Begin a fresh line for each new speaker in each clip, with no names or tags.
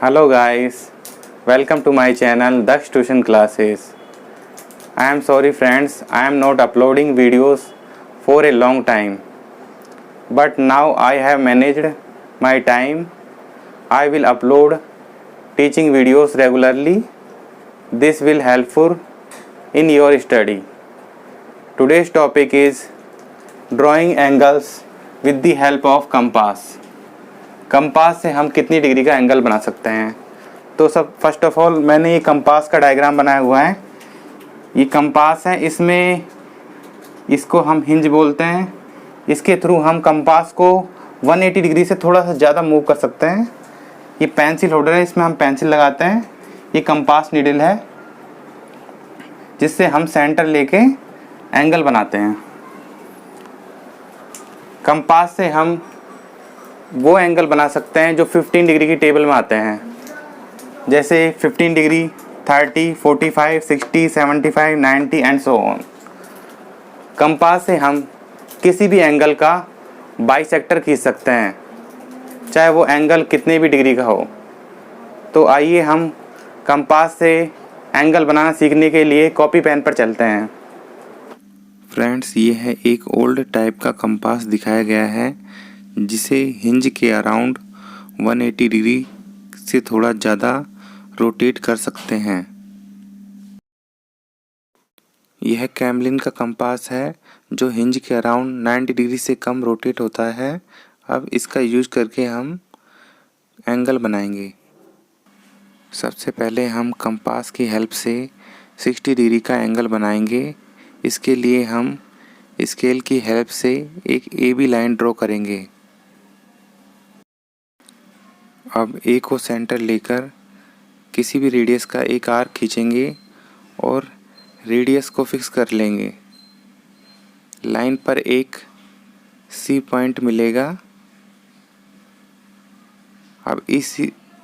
Hello guys, welcome to my channel Daksh Tuition Classes. I am sorry friends, I am not uploading videos for a long time. But now I have managed my time. I will upload teaching videos regularly. This will helpful in your study. Today's topic is drawing angles with the help of compass. Compass से हम कितनी degree का angle बना सकते हैं। तो सब first of all मैंने ये कंपास का डायग्राम बनाया हुआ है। ये कंपास है, इसमें इसको हम हिंज बोलते हैं। इसके थ्रू हम कंपास को 180 डिग्री से थोड़ा सा ज़्यादा मूव कर सकते हैं। ये पेंसिल होल्डर है, इसमें हम पेंसिल लगाते हैं। ये कंपास नीडल है जिससे हम सेंटर लेके एंगल बनाते हैं। कंपास से हम वो एंगल बना सकते हैं जो 15 डिग्री की टेबल में आते हैं, जैसे 15 degree, 30, 45, 60, 75, 90 and so on. Compass से हम किसी भी एंगल का बाइसेक्टर खींच सकते हैं, चाहे वो एंगल कितने भी डिग्री का हो। तो आइए हम कंपास से एंगल बनाना सीखने के लिए कॉपी पेन पर चलते हैं।
फ्रेंड्स, ये है एक ओल्ड टाइप का कंपास दिखाया गया है जिसे हिंज के अराउंड 180 डिग्री से थोड़ा ज़्यादा रोटेट कर सकते हैं। यह कैमलिन का कंपास है जो हिंज के अराउंड 90 डिग्री से कम रोटेट होता है। अब इसका यूज करके हम एंगल बनाएंगे। सबसे पहले हम कंपास की हेल्प से 60 डिग्री का एंगल बनाएंगे। इसके लिए हम स्केल की हेल्प से एक AB लाइन ड्रॉ करेंगे। अब A को सेंटर लेकर किसी भी रेडियस का एक आर्क खींचेंगे और रेडियस को फिक्स कर लेंगे। लाइन पर एक C पॉइंट मिलेगा। अब इस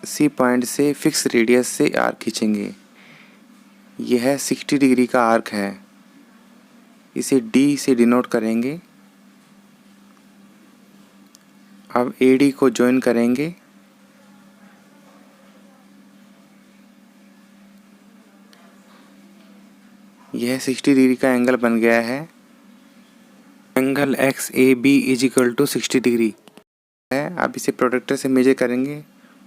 C पॉइंट से फिक्स रेडियस से आर्क खींचेंगे। यह 60 डिग्री का आर्क है, इसे D से डिनोट करेंगे। अब AD को ज्वाइन करेंगे। यह 60 डिग्री का एंगल बन गया है। एंगल XAB = 60 डिग्री है। अब इसे प्रोट्रैक्टर से मेजर करेंगे।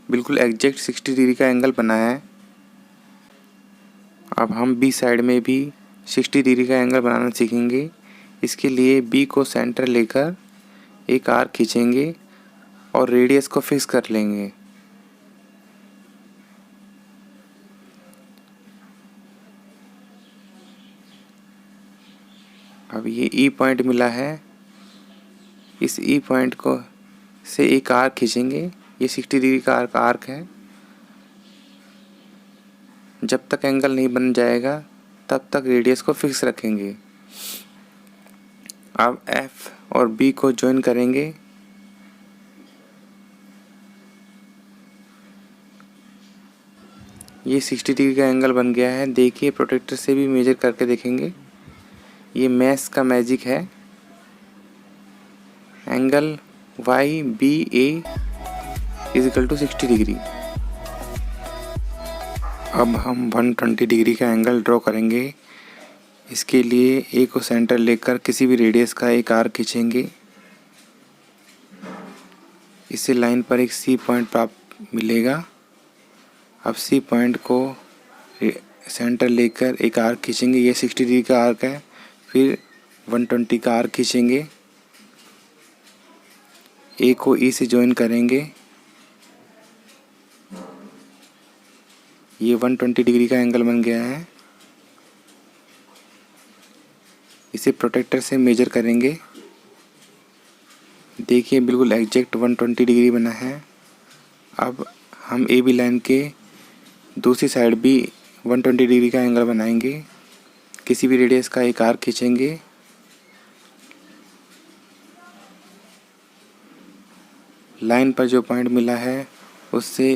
बिल्कुल एग्जैक्ट 60 डिग्री का एंगल बना है। अब हम B साइड में भी 60 डिग्री का एंगल बनाना सीखेंगे। इसके लिए B को सेंटर लेकर एक आर्क खींचेंगे और रेडियस को फिक्स कर लेंगे। अब ये E पॉइंट मिला है, इस E पॉइंट को से एक आर्क खींचेंगे। ये 60 डिग्री का आर्क है। जब तक एंगल नहीं बन जाएगा तब तक रेडियस को फिक्स रखेंगे। अब F और B को ज्वाइन करेंगे। ये 60 डिग्री का एंगल बन गया है। देखिए, प्रोट्रैक्टर से भी मेजर करके देखेंगे। ये मैथ्स का मैजिक है। Angle YBA = 60 degree. अब हम 120 डिग्री का एंगल ड्रॉ करेंगे। इसके लिए A को सेंटर लेकर किसी भी रेडियस का एक आर्क खींचेंगे। इससे लाइन पर एक C पॉइंट प्राप्त मिलेगा। अब C पॉइंट को सेंटर लेकर एक आर्क खींचेंगे। ये 60 डिग्री का आर्क है। फिर 120 का आर्क खींचेंगे। A को E से ज्वाइन करेंगे। ये 120 डिग्री का एंगल बन गया है। इसे प्रोट्रैक्टर से मेजर करेंगे। देखिए, बिल्कुल एग्जैक्ट 120 डिग्री बना है। अब हम AB लाइन के दूसरी साइड भी 120 डिग्री का एंगल बनाएंगे। किसी भी रेडियस का एक आर्क खींचेंगे। लाइन पर जो पॉइंट मिला है उससे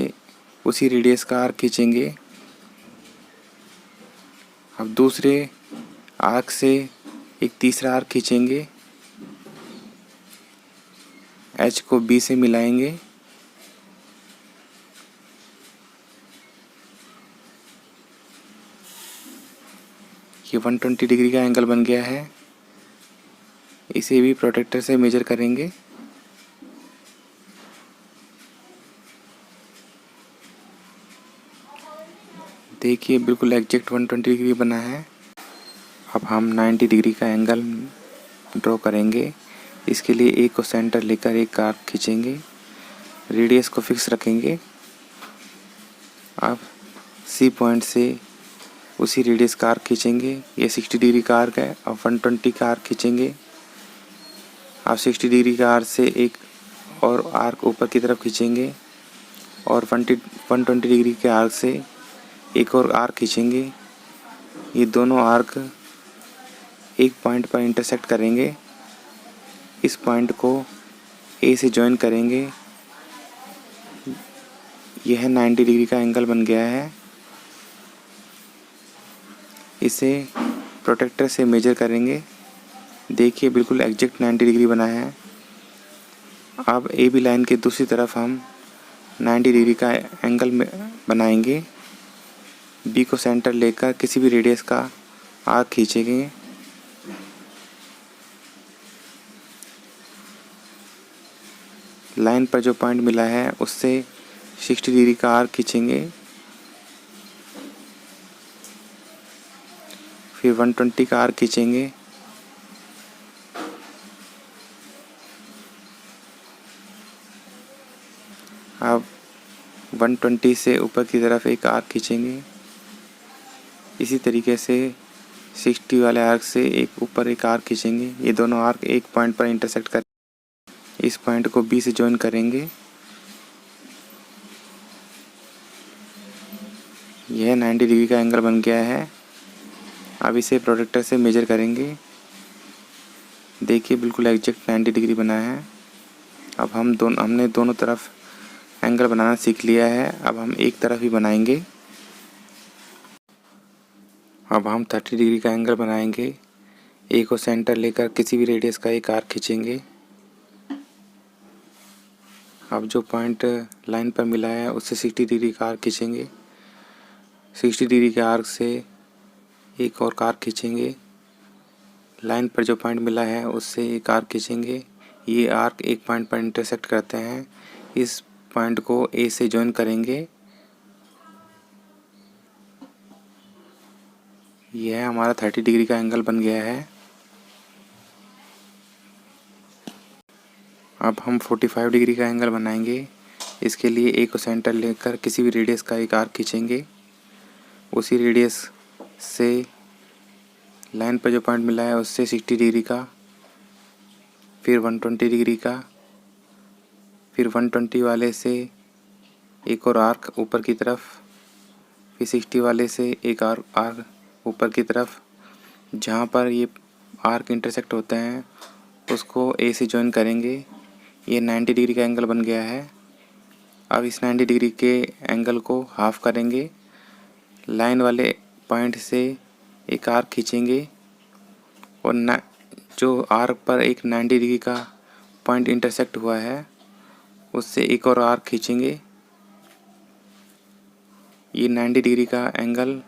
उसी रेडियस का आर्क खींचेंगे। अब दूसरे आर्क से एक तीसरा आर्क खींचेंगे। H को B से मिलाएंगे। ये 120 डिग्री का एंगल बन गया है। इसे भी प्रोट्रैक्टर से मेजर करेंगे। देखिए बिल्कुल एग्जैक्ट 120 डिग्री बना है। अब हम 90 डिग्री का एंगल ड्रॉ करेंगे। इसके लिए ए को सेंटर लेकर एक आर्क खींचेंगे, रेडियस को फिक्स रखेंगे। अब सी पॉइंट से उसी रेडियस का आर्क खींचेंगे। ये 60 डिग्री का आर्क है। अब 120 का आर्क खींचेंगे। अब 60 डिग्री का आर्क से एक और आर्क ऊपर की तरफ खींचेंगे और 120 डिग्री के आर्क से एक और आर्क खींचेंगे। ये दोनों आर्क एक पॉइंट पर इंटरसेक्ट करेंगे। इस पॉइंट को ए से जॉइन करेंगे। यह 90 डिग्री का एंगल बन गया है। इसे प्रोट्रैक्टर से मेजर करेंगे। देखिए बिल्कुल एग्जैक्ट 90 डिग्री बना है। अब ए बी लाइन के दूसरी तरफ हम 90 डिग्री का एंगल बनाएंगे। बी को सेंटर लेकर किसी भी रेडियस का आर्क खींचेंगे। लाइन पर जो पॉइंट मिला है उससे 60 डिग्री का आर्क खींचेंगे। फिर 120 का आर्क खींचेंगे। अब 120 से ऊपर की तरफ एक आर्क खींचेंगे। इसी तरीके से 60 वाले आर्क से एक ऊपर एक आर्क खींचेंगे। ये दोनों आर्क एक पॉइंट पर इंटरसेक्ट कर इस पॉइंट को बी से जॉइन करेंगे। यह 90 डिग्री का एंगल बन गया है। अब इसे प्रोट्रैक्टर से मेजर करेंगे। देखिए बिल्कुल एग्जैक्ट 90 डिग्री बना है। अब हमने दोनों तरफ एंगल बनाना सीख लिया है। अब हम एक तरफ ही बनाएंगे। अब हम 30 डिग्री का एंगल बनाएंगे। ए को सेंटर लेकर किसी भी रेडियस का एक आर्क खींचेंगे। अब जो पॉइंट लाइन पर मिला है उससे 60 डिग्री का आर्क खींचेंगे। 60 डिग्री के आर्क से एक और आर्क खींचेंगे। लाइन पर जो पॉइंट मिला है उससे एक आर्क खींचेंगे। ये आर्क एक पॉइंट पर इंटरसेक्ट करते हैं। इस पॉइंट को ए से जॉइन करेंगे। यह हमारा 30 डिग्री का एंगल बन गया है। अब हम 45 डिग्री का एंगल बनाएंगे। इसके लिए ए को सेंटर लेकर किसी भी रेडियस का एक आर्क खींचेंगे। उसी रेडियस से लाइन पर जो पॉइंट मिला है उससे 60 डिग्री का, फिर 120 डिग्री का, फिर 120 वाले से एक और आर्क ऊपर की तरफ, फिर 60 वाले से एक आर्क ऊपर की तरफ। जहाँ पर ये आर्क इंटरसेक्ट होते हैं उसको ए से जॉइन करेंगे। ये 90 डिग्री का एंगल बन गया है। अब इस 90 डिग्री के एंगल को हाफ करेंगे। लाइन वाले पॉइंट से एक आर्क खींचेंगे और जो आर्क पर एक 90 डिग्री का पॉइंट इंटरसेक्ट हुआ है उससे एक और आर्क खींचेंगे। ये 90 डिग्री का एंगल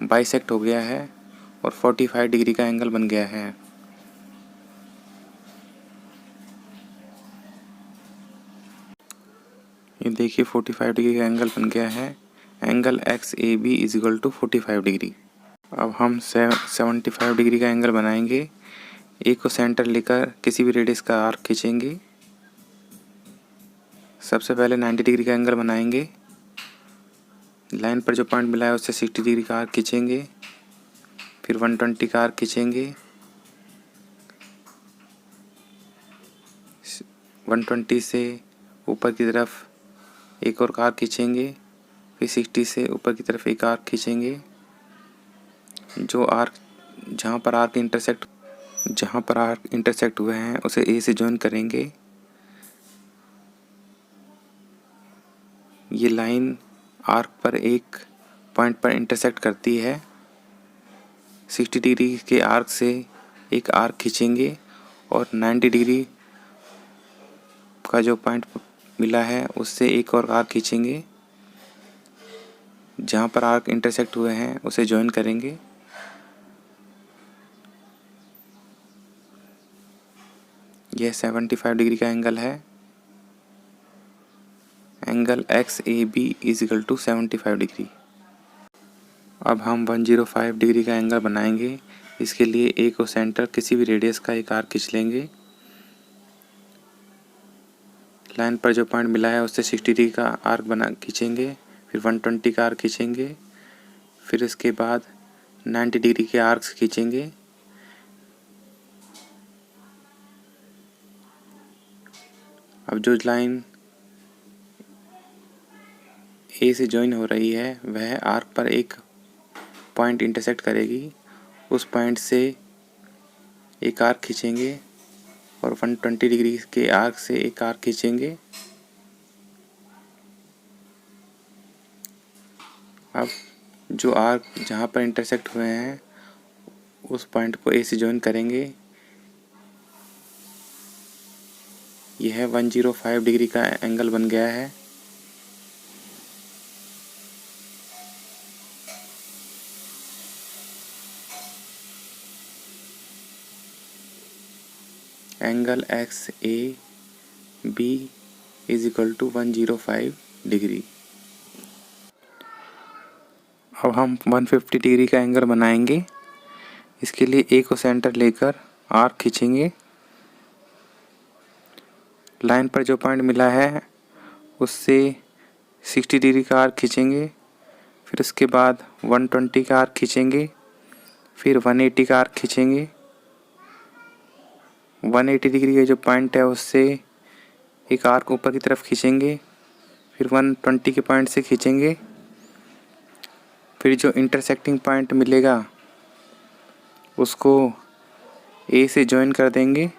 बाइसेक्ट हो गया है और 45 डिग्री का एंगल बन गया है। ये देखिए 45 डिग्री का एंगल बन गया है। Angle X A B is equal to 45 degree. अब हम 75 डिग्री का एंगल बनाएंगे। ए को सेंटर लेकर किसी भी रेडियस का आर्क खींचेंगे। सबसे पहले 90 डिग्री का एंगल बनाएंगे। लाइन पर जो पॉइंट मिला है उससे 60 डिग्री का आर्क खींचेंगे। फिर 120 का आर्क खींचेंगे। 120 से ऊपर की तरफ एक और आर्क खींचेंगे। फिर 60 से ऊपर की तरफ एक आर्क खींचेंगे। जहाँ पर आर्क इंटरसेक्ट हुए हैं उसे ए से जॉइन करेंगे। ये लाइन आर्क पर एक पॉइंट पर इंटरसेक्ट करती है। 60 डिग्री के आर्क से एक आर्क खींचेंगे और 90 डिग्री का जो पॉइंट मिला है उससे एक और आर्क खींचेंगे। जहाँ पर आर्क इंटरसेक्ट हुए हैं उसे जॉइन करेंगे। यह 75 डिग्री का एंगल है। Angle XAB = 75 degree. अब हम 105 डिग्री का एंगल बनाएंगे। इसके लिए A को सेंटर किसी भी रेडियस का एक आर्क खींच लेंगे। लाइन पर जो पॉइंट मिला है उससे 60 डिग्री का आर्क खींचेंगे, फिर 120 का आर्क खींचेंगे, फिर इसके बाद 90 डिग्री के आर्क्स खींचेंगे। अब जो लाइन A से ज्वाइन हो रही है वह आर्क पर एक पॉइंट इंटरसेक्ट करेगी। उस पॉइंट से एक आर्क खींचेंगे और 120 डिग्री के आर्क से एक आर्क खींचेंगे। अब जो आर्क जहाँ पर इंटरसेक्ट हुए हैं उस पॉइंट को A से ज्वाइन करेंगे। यह 105 डिग्री का एंगल बन गया है। Angle XAB = 105 degree. अब हम 150 डिग्री का एंगल बनाएंगे। इसके लिए A को सेंटर लेकर आर्क खींचेंगे। लाइन पर जो पॉइंट मिला है उससे 60 डिग्री का आर्क खींचेंगे, फिर उसके बाद 120 का आर्क खींचेंगे, फिर 180 का आर्क खींचेंगे। 180 डिग्री का जो पॉइंट है उससे एक आर्क ऊपर की तरफ खींचेंगे, फिर 120 के पॉइंट से खींचेंगे, फिर जो इंटरसेक्टिंग पॉइंट मिलेगा उसको A से ज्वाइन कर देंगे।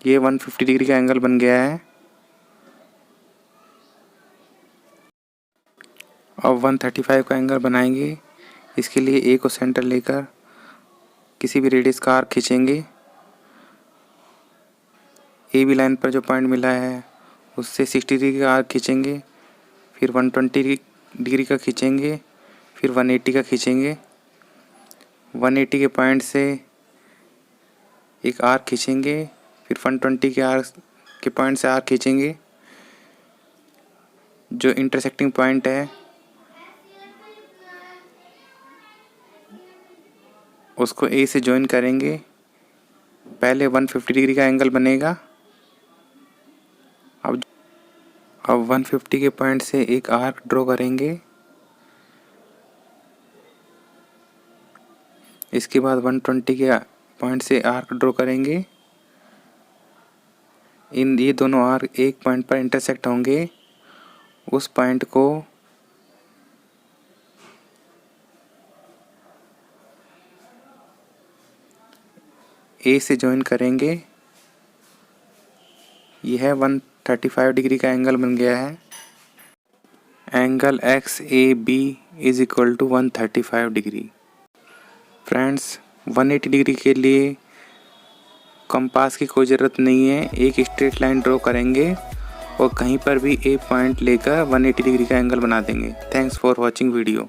ये 150 डिग्री का एंगल बन गया है। अब 135 का एंगल बनाएंगे। इसके लिए A को सेंटर लेकर किसी भी रेडियस का आर्क खींचेंगे। AB लाइन पर जो पॉइंट मिला है उससे 60 डिग्री का आर्क खींचेंगे, फिर 120 डिग्री का खींचेंगे, फिर 180 का खींचेंगे। 180 के पॉइंट से एक आर्क खींचेंगे, फिर 120 के पॉइंट से आर्क खींचेंगे। जो इंटरसेक्टिंग पॉइंट है उसको A से ज्वाइन करेंगे। पहले 150 डिग्री का एंगल बनेगा। अब 150 के पॉइंट से एक आर्क ड्रॉ करेंगे। इसके बाद 120 के पॉइंट से आर्क ड्रॉ करेंगे। ये दोनों आर्क एक पॉइंट पर इंटरसेक्ट होंगे। उस पॉइंट को A से ज्वाइन करेंगे। यह 135 डिग्री का एंगल बन गया है। Angle XAB = 135 degree. Friends, 180 degree के लिए कंपास की कोई ज़रूरत नहीं है। एक स्ट्रेट लाइन ड्रॉ करेंगे और कहीं पर भी एक पॉइंट लेकर 180 डिग्री का एंगल बना देंगे। Thanks for watching video.